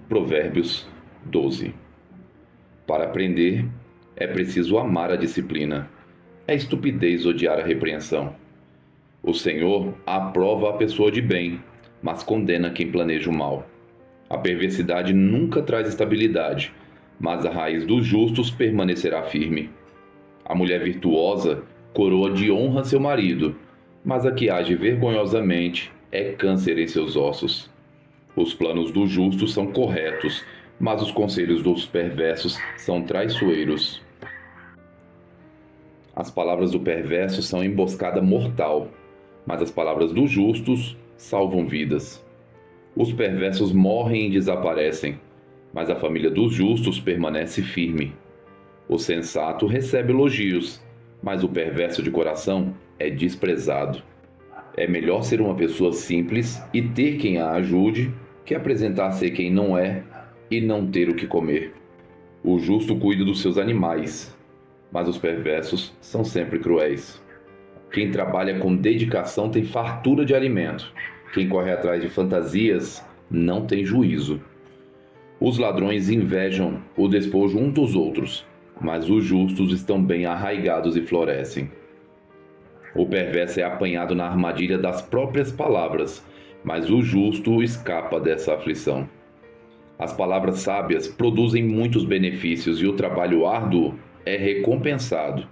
Provérbios 12. Para aprender, é preciso amar a disciplina. É estupidez odiar a repreensão. O Senhor aprova a pessoa de bem, mas condena quem planeja o mal. A perversidade nunca traz estabilidade, mas a raiz dos justos permanecerá firme. A mulher virtuosa coroa de honra seu marido, mas a que age vergonhosamente é câncer em seus ossos. Os planos dos justos são corretos, mas os conselhos dos perversos são traiçoeiros. As palavras do perverso são emboscada mortal, mas as palavras dos justos salvam vidas. Os perversos morrem e desaparecem, mas a família dos justos permanece firme. O sensato recebe elogios, mas o perverso de coração é desprezado. É melhor ser uma pessoa simples e ter quem a ajude que apresentar ser quem não é e não ter o que comer. O justo cuida dos seus animais, mas os perversos são sempre cruéis. Quem trabalha com dedicação tem fartura de alimento. Quem corre atrás de fantasias não tem juízo. Os ladrões invejam o despojo uns dos outros, mas os justos estão bem arraigados e florescem. O perverso é apanhado na armadilha das próprias palavras, mas o justo escapa dessa aflição. As palavras sábias produzem muitos benefícios e o trabalho árduo é recompensado.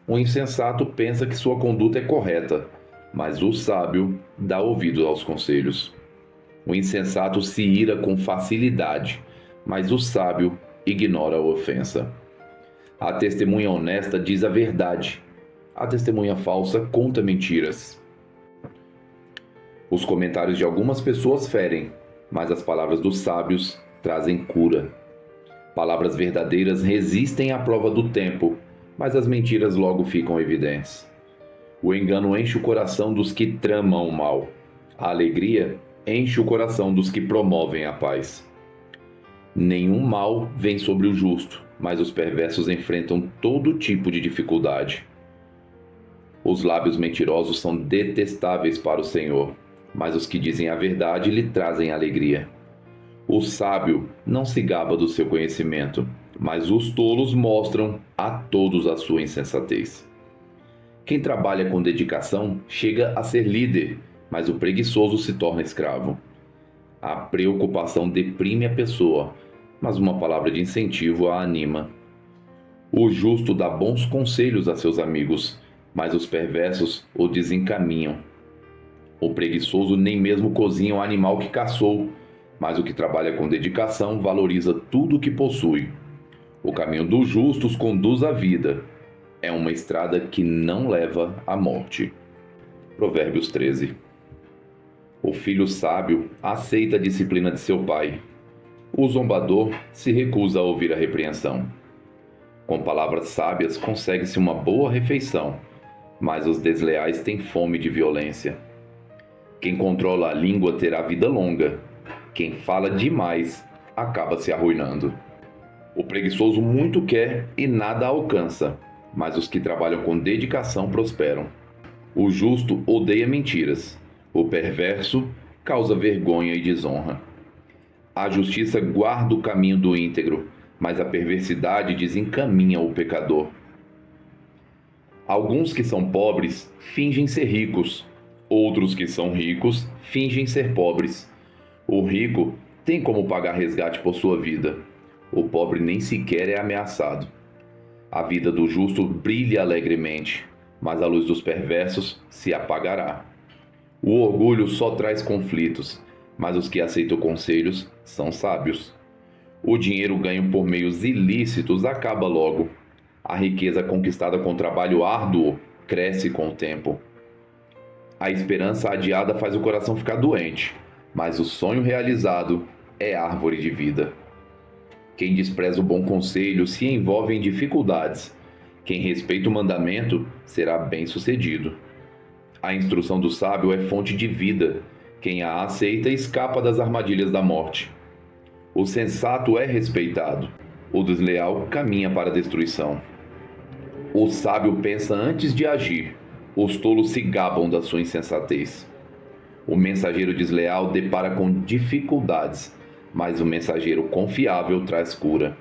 O insensato pensa que sua conduta é correta, mas o sábio dá ouvido aos conselhos. O insensato se ira com facilidade, mas o sábio ignora a ofensa. A testemunha honesta diz a verdade. A testemunha falsa conta mentiras. Os comentários de algumas pessoas ferem, mas as palavras dos sábios trazem cura. Palavras verdadeiras resistem à prova do tempo, mas as mentiras logo ficam evidentes. O engano enche o coração dos que tramam o mal. A alegria enche o coração dos que promovem a paz. Nenhum mal vem sobre o justo, mas os perversos enfrentam todo tipo de dificuldade. Os lábios mentirosos são detestáveis para o Senhor, mas os que dizem a verdade lhe trazem alegria. O sábio não se gaba do seu conhecimento, mas os tolos mostram a todos a sua insensatez. Quem trabalha com dedicação chega a ser líder, mas o preguiçoso se torna escravo. A preocupação deprime a pessoa, mas uma palavra de incentivo a anima. O justo dá bons conselhos a seus amigos, mas os perversos o desencaminham. O preguiçoso nem mesmo cozinha o animal que caçou, mas o que trabalha com dedicação valoriza tudo o que possui. O caminho dos justos conduz à vida. É uma estrada que não leva à morte. Provérbios 13. O filho sábio aceita a disciplina de seu pai. O zombador se recusa a ouvir a repreensão. Com palavras sábias consegue-se uma boa refeição, mas os desleais têm fome de violência. Quem controla a língua terá vida longa. Quem fala demais acaba se arruinando. O preguiçoso muito quer e nada alcança, mas os que trabalham com dedicação prosperam. O justo odeia mentiras. O perverso causa vergonha e desonra. A justiça guarda o caminho do íntegro, mas a perversidade desencaminha o pecador. Alguns que são pobres fingem ser ricos. Outros que são ricos fingem ser pobres. O rico tem como pagar resgate por sua vida. O pobre nem sequer é ameaçado. A vida do justo brilha alegremente, mas a luz dos perversos se apagará. O orgulho só traz conflitos, mas os que aceitam conselhos são sábios. O dinheiro ganho por meios ilícitos acaba logo. A riqueza conquistada com trabalho árduo cresce com o tempo. A esperança adiada faz o coração ficar doente, mas o sonho realizado é árvore de vida. Quem despreza o bom conselho se envolve em dificuldades. Quem respeita o mandamento será bem-sucedido. A instrução do sábio é fonte de vida. Quem a aceita escapa das armadilhas da morte. O sensato é respeitado. O desleal caminha para a destruição. O sábio pensa antes de agir. Os tolos se gabam da sua insensatez. O mensageiro desleal depara com dificuldades, mas o mensageiro confiável traz cura.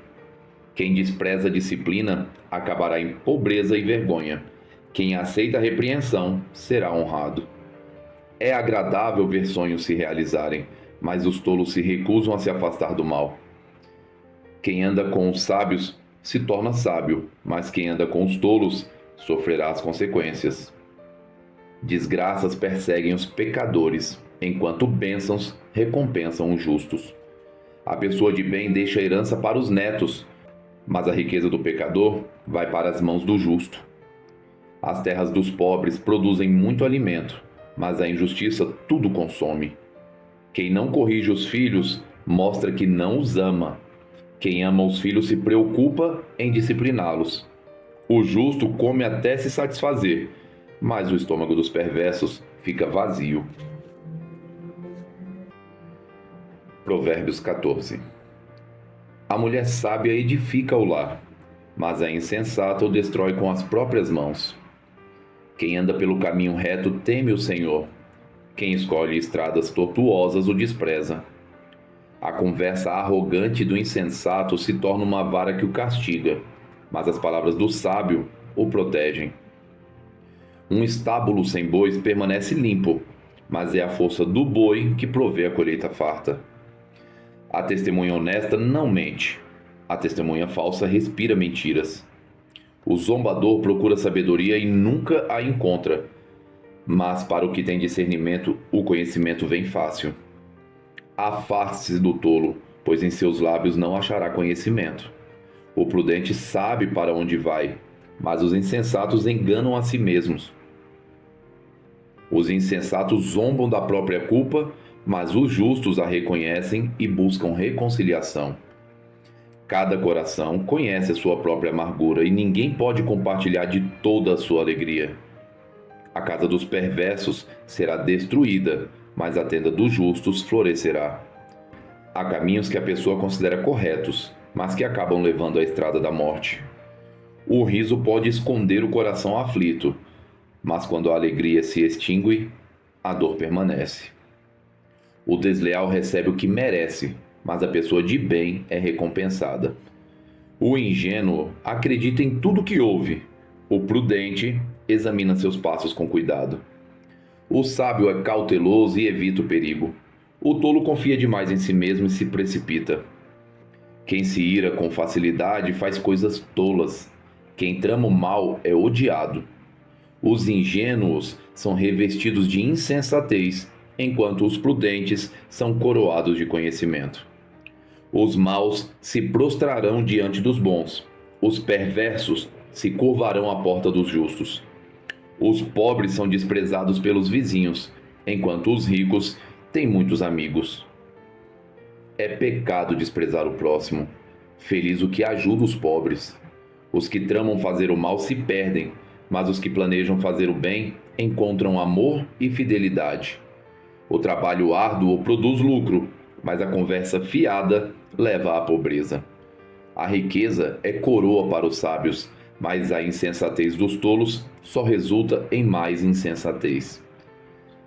Quem despreza a disciplina acabará em pobreza e vergonha. Quem aceita a repreensão será honrado. É agradável ver sonhos se realizarem, mas os tolos se recusam a se afastar do mal. Quem anda com os sábios se torna sábio, mas quem anda com os tolos sofrerá as consequências. Desgraças perseguem os pecadores, enquanto bênçãos recompensam os justos. A pessoa de bem deixa a herança para os netos, mas a riqueza do pecador vai para as mãos do justo. As terras dos pobres produzem muito alimento, mas a injustiça tudo consome. Quem não corrige os filhos mostra que não os ama. Quem ama os filhos se preocupa em discipliná-los. O justo come até se satisfazer, mas o estômago dos perversos fica vazio. Provérbios 14. A mulher sábia edifica o lar, mas a insensata o destrói com as próprias mãos. Quem anda pelo caminho reto teme o Senhor. Quem escolhe estradas tortuosas o despreza. A conversa arrogante do insensato se torna uma vara que o castiga, mas as palavras do sábio o protegem. Um estábulo sem bois permanece limpo, mas é a força do boi que provê a colheita farta. A testemunha honesta não mente. A testemunha falsa respira mentiras. O zombador procura sabedoria e nunca a encontra, mas para o que tem discernimento, o conhecimento vem fácil. Afaste-se do tolo, pois em seus lábios não achará conhecimento. O prudente sabe para onde vai, mas os insensatos enganam a si mesmos. Os insensatos zombam da própria culpa, mas os justos a reconhecem e buscam reconciliação. Cada coração conhece a sua própria amargura e ninguém pode compartilhar de toda a sua alegria. A casa dos perversos será destruída, mas a tenda dos justos florescerá. Há caminhos que a pessoa considera corretos, mas que acabam levando à estrada da morte. O riso pode esconder o coração aflito, mas quando a alegria se extingue, a dor permanece. O desleal recebe o que merece, mas a pessoa de bem é recompensada. O ingênuo acredita em tudo que ouve. O prudente examina seus passos com cuidado. O sábio é cauteloso e evita o perigo. O tolo confia demais em si mesmo e se precipita. Quem se ira com facilidade faz coisas tolas. Quem trama o mal é odiado. Os ingênuos são revestidos de insensatez, enquanto os prudentes são coroados de conhecimento. Os maus se prostrarão diante dos bons. Os perversos se curvarão à porta dos justos. Os pobres são desprezados pelos vizinhos, enquanto os ricos têm muitos amigos. É pecado desprezar o próximo. Feliz o que ajuda os pobres. Os que tramam fazer o mal se perdem, mas os que planejam fazer o bem encontram amor e fidelidade. O trabalho árduo produz lucro, mas a conversa fiada leva à pobreza. A riqueza é coroa para os sábios, mas a insensatez dos tolos só resulta em mais insensatez.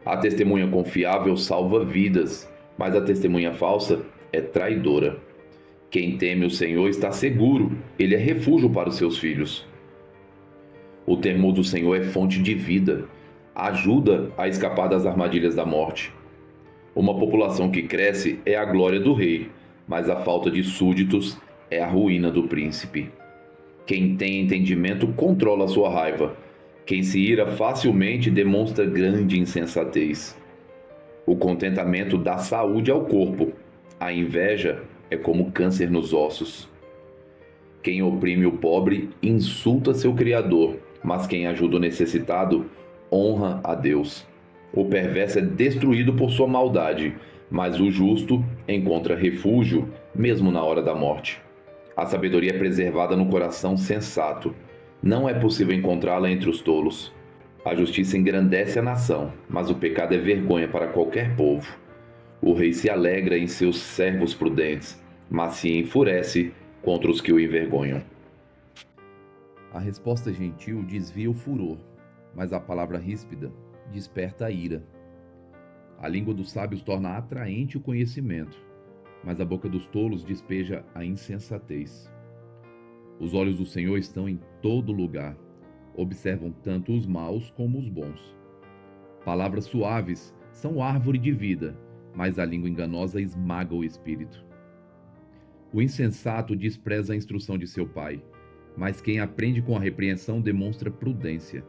A testemunha confiável salva vidas, mas a testemunha falsa é traidora. Quem teme o Senhor está seguro, ele é refúgio para os seus filhos. O temor do Senhor é fonte de vida, ajuda a escapar das armadilhas da morte. Uma população que cresce é a glória do rei, mas a falta de súditos é a ruína do príncipe. Quem tem entendimento controla a sua raiva. Quem se ira facilmente demonstra grande insensatez. O contentamento dá saúde ao corpo. A inveja é como câncer nos ossos. Quem oprime o pobre insulta seu Criador, mas quem ajuda o necessitado honra a Deus. O perverso é destruído por sua maldade, mas o justo encontra refúgio mesmo na hora da morte. A sabedoria é preservada no coração sensato. Não é possível encontrá-la entre os tolos. A justiça engrandece a nação, mas o pecado é vergonha para qualquer povo. O rei se alegra em seus servos prudentes, mas se enfurece contra os que o envergonham. A resposta gentil desvia o furor, mas a palavra ríspida desperta a ira. A língua dos sábios torna atraente o conhecimento, mas a boca dos tolos despeja a insensatez. Os olhos do Senhor estão em todo lugar, observam tanto os maus como os bons. Palavras suaves são árvore de vida, mas a língua enganosa esmaga o espírito. O insensato despreza a instrução de seu pai, mas quem aprende com a repreensão demonstra prudência.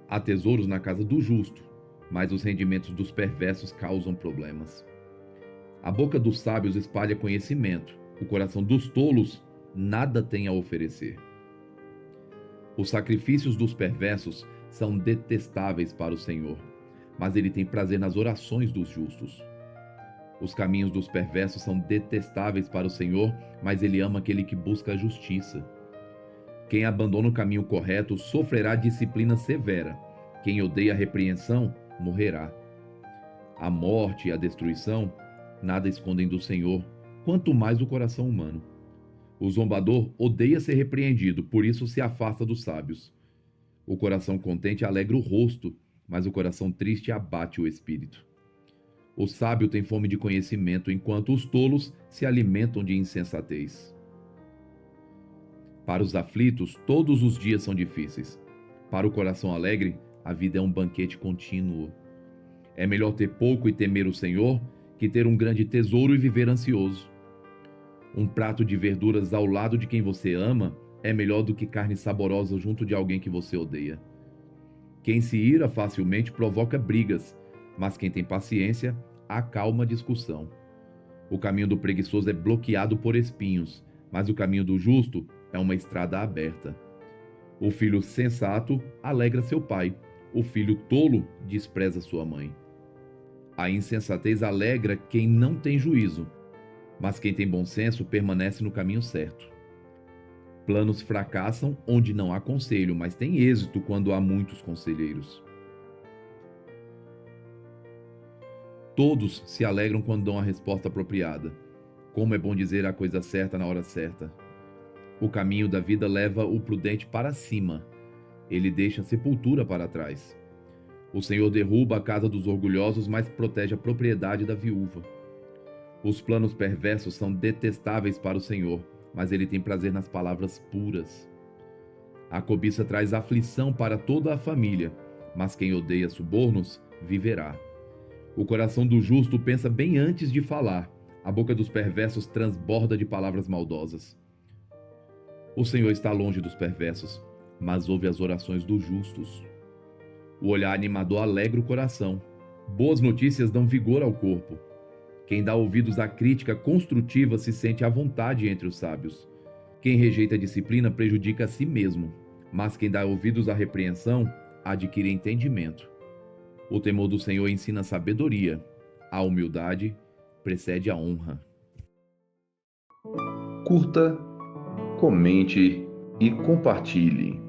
Há tesouros na casa do justo, mas os rendimentos dos perversos causam problemas. A boca dos sábios espalha conhecimento, o coração dos tolos nada tem a oferecer. Os sacrifícios dos perversos são detestáveis para o Senhor, mas ele tem prazer nas orações dos justos. Os caminhos dos perversos são detestáveis para o Senhor, mas ele ama aquele que busca a justiça. Quem abandona o caminho correto sofrerá disciplina severa. Quem odeia a repreensão morrerá. A morte e a destruição nada escondem do Senhor, quanto mais o coração humano. O zombador odeia ser repreendido, por isso se afasta dos sábios. O coração contente alegra o rosto, mas o coração triste abate o espírito. O sábio tem fome de conhecimento, enquanto os tolos se alimentam de insensatez. Para os aflitos, todos os dias são difíceis. Para o coração alegre, a vida é um banquete contínuo. É melhor ter pouco e temer o Senhor que ter um grande tesouro e viver ansioso. Um prato de verduras ao lado de quem você ama é melhor do que carne saborosa junto de alguém que você odeia. Quem se ira facilmente provoca brigas, mas quem tem paciência acalma a discussão. O caminho do preguiçoso é bloqueado por espinhos, mas o caminho do justo é uma estrada aberta. O filho sensato alegra seu pai, o filho tolo despreza sua mãe. A insensatez alegra quem não tem juízo, mas quem tem bom senso permanece no caminho certo. Planos fracassam onde não há conselho, mas tem êxito quando há muitos conselheiros. Todos se alegram quando dão a resposta apropriada. Como é bom dizer a coisa certa na hora certa. O caminho da vida leva o prudente para cima. Ele deixa a sepultura para trás. O Senhor derruba a casa dos orgulhosos, mas protege a propriedade da viúva. Os planos perversos são detestáveis para o Senhor, mas ele tem prazer nas palavras puras. A cobiça traz aflição para toda a família, mas quem odeia subornos viverá. O coração do justo pensa bem antes de falar. A boca dos perversos transborda de palavras maldosas. O Senhor está longe dos perversos, mas ouve as orações dos justos. O olhar animador alegra o coração. Boas notícias dão vigor ao corpo. Quem dá ouvidos à crítica construtiva se sente à vontade entre os sábios. Quem rejeita a disciplina prejudica a si mesmo, mas quem dá ouvidos à repreensão adquire entendimento. O temor do Senhor ensina sabedoria. A humildade precede a honra. Curta, comente e compartilhe.